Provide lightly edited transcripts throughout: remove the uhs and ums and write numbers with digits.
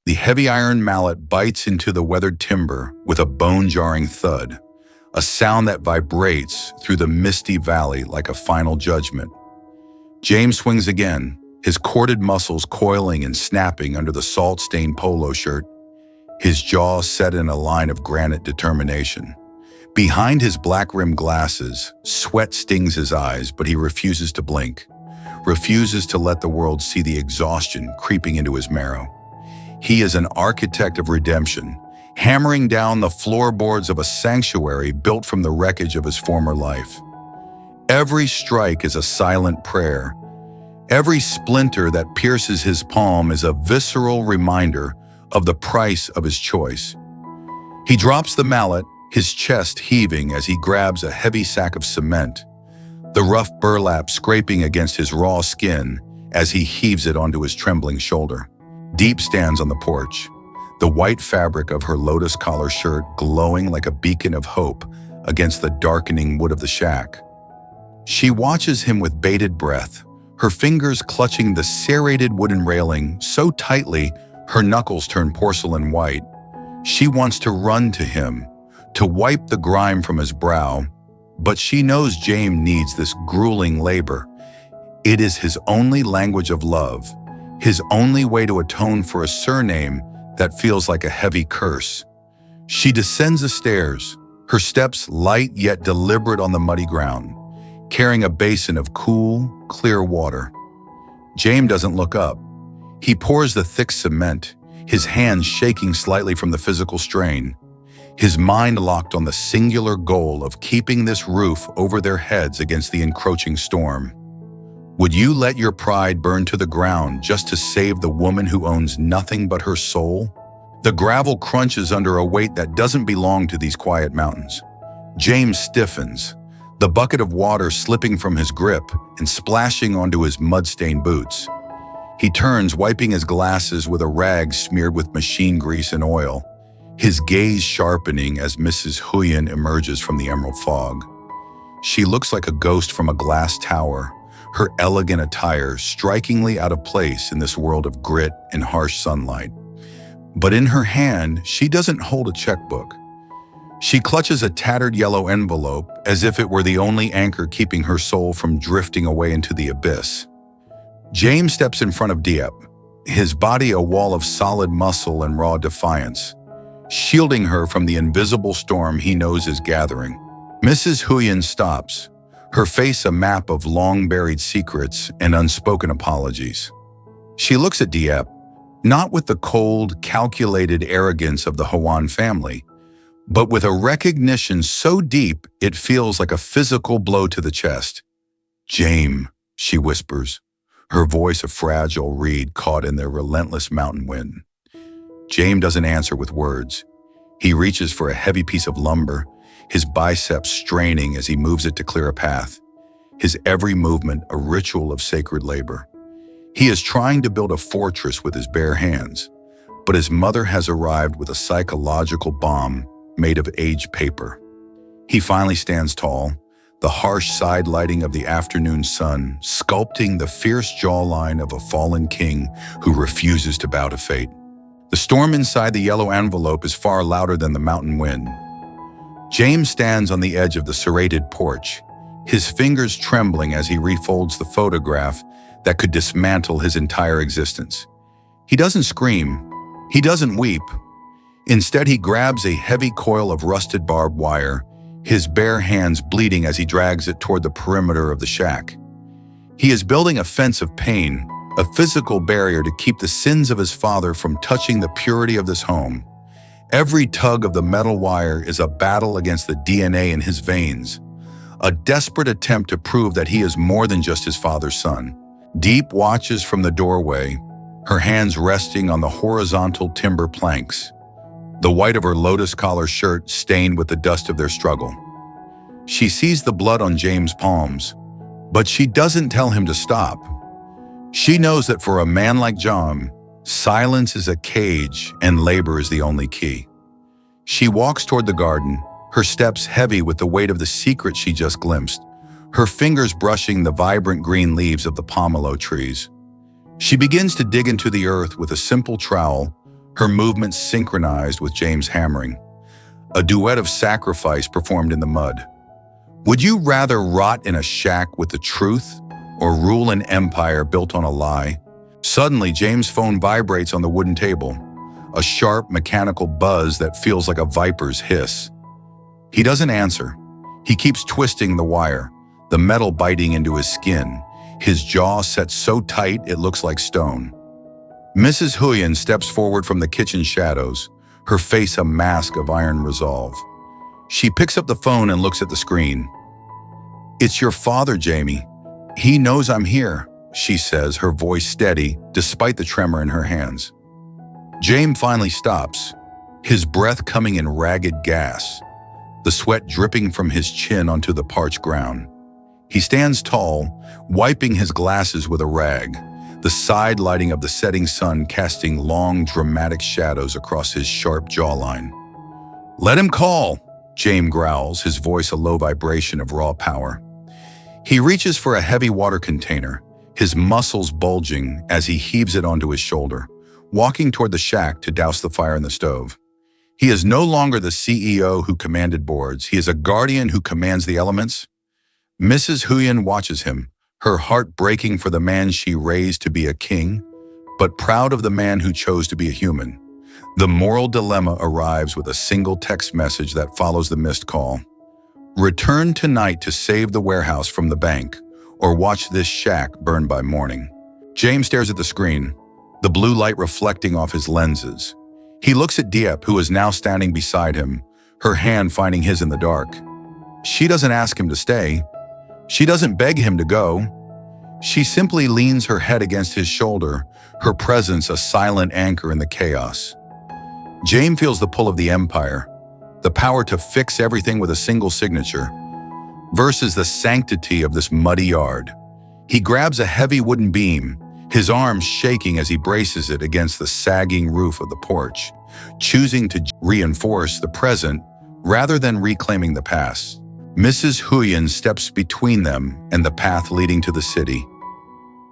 The heavy iron mallet bites into the weathered timber with a bone-jarring thud, a sound that vibrates through the misty valley like a final judgment. Jame swings again, his corded muscles coiling and snapping under the salt-stained polo shirt, his jaw set in a line of granite determination. Behind his black-rimmed glasses, sweat stings his eyes, but he refuses to blink, refuses to let the world see the exhaustion creeping into his marrow. He is an architect of redemption, hammering down the floorboards of a sanctuary built from the wreckage of his former life. Every strike is a silent prayer. Every splinter that pierces his palm is a visceral reminder of the price of his choice. He drops the mallet, his chest heaving as he grabs a heavy sack of cement, the rough burlap scraping against his raw skin as he heaves it onto his trembling shoulder. Diep stands on the porch, the white fabric of her lotus collar shirt glowing like a beacon of hope against the darkening wood of the shack. She watches him with bated breath, her fingers clutching the serrated wooden railing so tightly her knuckles turn porcelain white. She wants to run to him, to wipe the grime from his brow, but she knows Jame needs this grueling labor. It is his only language of love, his only way to atone for a surname that feels like a heavy curse. She descends the stairs, her steps light yet deliberate on the muddy ground, carrying a basin of cool, clear water. Jame doesn't look up. He pours the thick cement, his hands shaking slightly from the physical strain, his mind locked on the singular goal of keeping this roof over their heads against the encroaching storm. Would you let your pride burn to the ground just to save the woman who owns nothing but her soul? The gravel crunches under a weight that doesn't belong to these quiet mountains. Jame stiffens, the bucket of water slipping from his grip and splashing onto his mud-stained boots. He turns, wiping his glasses with a rag smeared with machine grease and oil, his gaze sharpening as Mrs. Huyen emerges from the emerald fog. She looks like a ghost from a glass tower, her elegant attire strikingly out of place in this world of grit and harsh sunlight. But in her hand, she doesn't hold a checkbook. She clutches a tattered yellow envelope as if it were the only anchor keeping her soul from drifting away into the abyss. Jame steps in front of Diep, his body a wall of solid muscle and raw defiance, shielding her from the invisible storm he knows is gathering. Mrs. Huyen stops, her face a map of long-buried secrets and unspoken apologies. She looks at Diep, not with the cold, calculated arrogance of the Huyen family, but with a recognition so deep it feels like a physical blow to the chest. "Jame," she whispers, her voice a fragile reed caught in their relentless mountain wind. Jame doesn't answer with words. He reaches for a heavy piece of lumber, his biceps straining as he moves it to clear a path, his every movement a ritual of sacred labor. He is trying to build a fortress with his bare hands, but his mother has arrived with a psychological bomb made of aged paper. He finally stands tall, the harsh side lighting of the afternoon sun sculpting the fierce jawline of a fallen king who refuses to bow to fate. The storm inside the yellow envelope is far louder than the mountain wind. Jame stands on the edge of the serrated porch, his fingers trembling as he refolds the photograph that could dismantle his entire existence. He doesn't scream. He doesn't weep. Instead, he grabs a heavy coil of rusted barbed wire, his bare hands bleeding as he drags it toward the perimeter of the shack. He is building a fence of pain, a physical barrier to keep the sins of his father from touching the purity of this home. Every tug of the metal wire is a battle against the DNA in his veins, a desperate attempt to prove that he is more than just his father's son. Diep watches from the doorway, her hands resting on the horizontal timber planks, the white of her lotus collar shirt stained with the dust of their struggle. She sees the blood on Jame's palms, but she doesn't tell him to stop. She knows that for a man like Jame, silence is a cage and labor is the only key. She walks toward the garden, her steps heavy with the weight of the secret she just glimpsed, her fingers brushing the vibrant green leaves of the pomelo trees. She begins to dig into the earth with a simple trowel, her movements synchronized with James' hammering. A duet of sacrifice performed in the mud. Would you rather rot in a shack with the truth or rule an empire built on a lie? Suddenly, James' phone vibrates on the wooden table, a sharp mechanical buzz that feels like a viper's hiss. He doesn't answer. He keeps twisting the wire, the metal biting into his skin, his jaw set so tight it looks like stone. Mrs. Huyen steps forward from the kitchen shadows, her face a mask of iron resolve. She picks up the phone and looks at the screen. "It's your father, Jamie. He knows I'm here," she says, her voice steady despite the tremor in her hands. James finally stops, his breath coming in ragged gas, the sweat dripping from his chin onto the parched ground. He stands tall, wiping his glasses with a rag, the side lighting of the setting sun casting long, dramatic shadows across his sharp jawline. "Let him call," James growls, his voice a low vibration of raw power. He reaches for a heavy water container, his muscles bulging as he heaves it onto his shoulder, walking toward the shack to douse the fire in the stove. He is no longer the CEO who commanded boards. He is a guardian who commands the elements. Mrs. Huyen watches him, her heart breaking for the man she raised to be a king, but proud of the man who chose to be a human. The moral dilemma arrives with a single text message that follows the missed call. "Return tonight to save the warehouse from the bank, or watch this shack burn by morning." James stares at the screen, the blue light reflecting off his lenses. He looks at Diep, who is now standing beside him, her hand finding his in the dark. She doesn't ask him to stay. She doesn't beg him to go. She simply leans her head against his shoulder, her presence a silent anchor in the chaos. James feels the pull of the empire, the power to fix everything with a single signature, versus the sanctity of this muddy yard. He grabs a heavy wooden beam, his arms shaking as he braces it against the sagging roof of the porch, choosing to reinforce the present rather than reclaiming the past. Mrs. Huyen steps between them and the path leading to the city.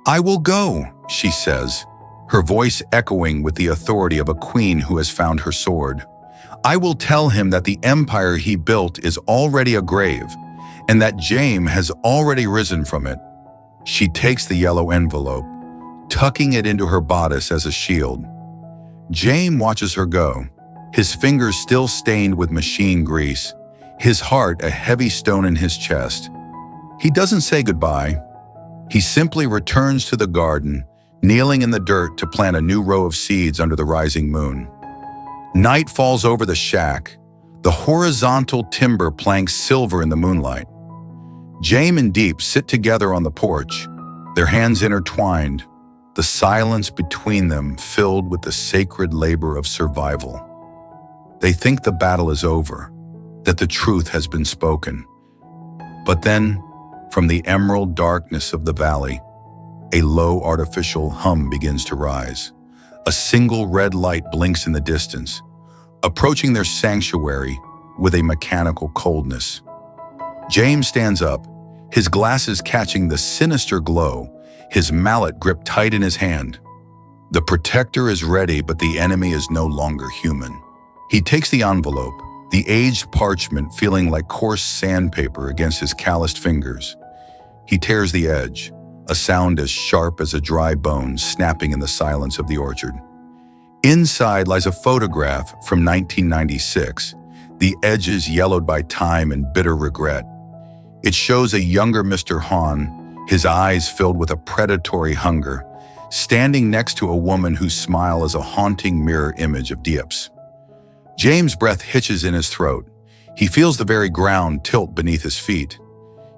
"I will go," she says, her voice echoing with the authority of a queen who has found her sword. "I will tell him that the empire he built is already a grave, and that Jame has already risen from it." She takes the yellow envelope, tucking it into her bodice as a shield. Jame watches her go, his fingers still stained with machine grease, his heart a heavy stone in his chest. He doesn't say goodbye. He simply returns to the garden, kneeling in the dirt to plant a new row of seeds under the rising moon. Night falls over the shack, the horizontal timber planks silver in the moonlight. Jame and Diep sit together on the porch, their hands intertwined, the silence between them filled with the sacred labor of survival. They think the battle is over, that the truth has been spoken. But then, from the emerald darkness of the valley, a low artificial hum begins to rise. A single red light blinks in the distance, approaching their sanctuary with a mechanical coldness. James stands up, his glasses catching the sinister glow, his mallet gripped tight in his hand. The protector is ready, but the enemy is no longer human. He takes the envelope, the aged parchment feeling like coarse sandpaper against his calloused fingers. He tears the edge, a sound as sharp as a dry bone snapping in the silence of the orchard. Inside lies a photograph from 1996, the edges yellowed by time and bitter regret. It shows a younger Mr. Han, his eyes filled with a predatory hunger, standing next to a woman whose smile is a haunting mirror image of Diep's. James' breath hitches in his throat. He feels the very ground tilt beneath his feet.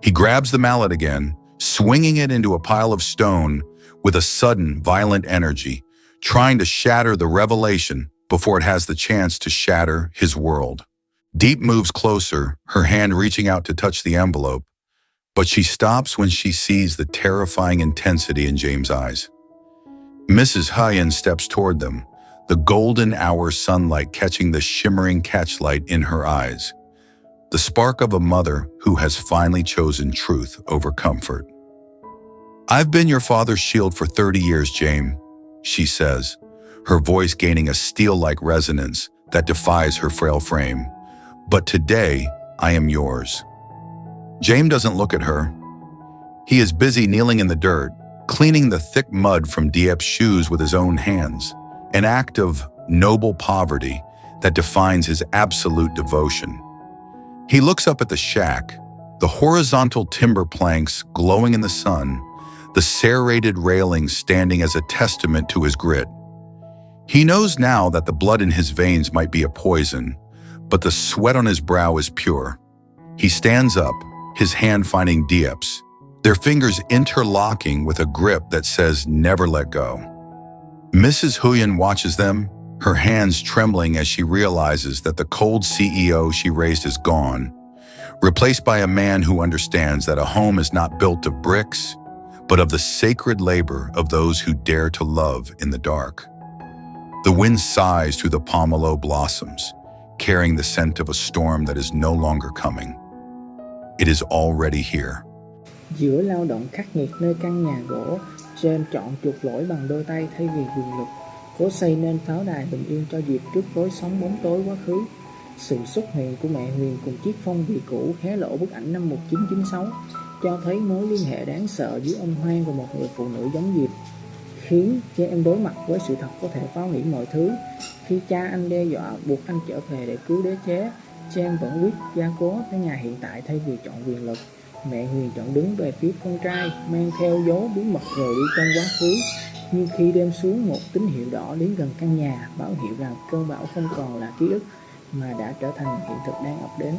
He grabs the mallet again, swinging it into a pile of stone with a sudden, violent energy, trying to shatter the revelation before it has the chance to shatter his world. Diep moves closer, her hand reaching out to touch the envelope, but she stops when she sees the terrifying intensity in James' eyes. Mrs. Huyen steps toward them, the golden hour sunlight catching the shimmering catchlight in her eyes, the spark of a mother who has finally chosen truth over comfort. "I've been your father's shield for 30 years, Jame," she says, her voice gaining a steel-like resonance that defies her frail frame. But today, I am yours. Jame doesn't look at her. He is busy kneeling in the dirt, cleaning the thick mud from Diep's shoes with his own hands, an act of noble poverty that defines his absolute devotion. He looks up at the shack, the horizontal timber planks glowing in the sun, the serrated railings standing as a testament to his grit. He knows now that the blood in his veins might be a poison, but the sweat on his brow is pure. He stands up, his hand finding Diep's, their fingers interlocking with a grip that says never let go. Mrs. Huyen watches them, her hands trembling as she realizes that the cold CEO she raised is gone, replaced by a man who understands that a home is not built of bricks, but of the sacred labor of those who dare to love in the dark. The wind sighs through the pomelo blossoms, carrying the scent of a storm that is no longer coming. It is already here. Giữa lao động khắc nghiệt nơi căn nhà gỗ, Jame chọn chuộc lỗi bằng đôi tay thay vì quyền lực, cố xây nên pháo đài bình yên cho Diệp trước lối sống bóng tối quá khứ. Sự xuất hiện của mẹ Huyền cùng chiếc phong bì cũ hé lộ bức ảnh năm 1996, cho thấy mối liên hệ đáng sợ giữa ông Huyen và một người phụ nữ giống Diệp, khiến Jame đối mặt với sự thật có thể phá hủy mọi thứ. Khi cha anh đe dọa buộc anh trở về để cứu đế chế, Jame vẫn quyết gia cố tới nhà hiện tại thay vì chọn quyền lực. Mẹ Huyền chọn đứng về phía con trai, mang theo dấu bí mật rời đi trong quá khứ. Nhưng khi đêm xuống, một tín hiệu đỏ đến gần căn nhà, báo hiệu rằng cơn bão không còn là ký ức mà đã trở thành hiện thực đang ập đến.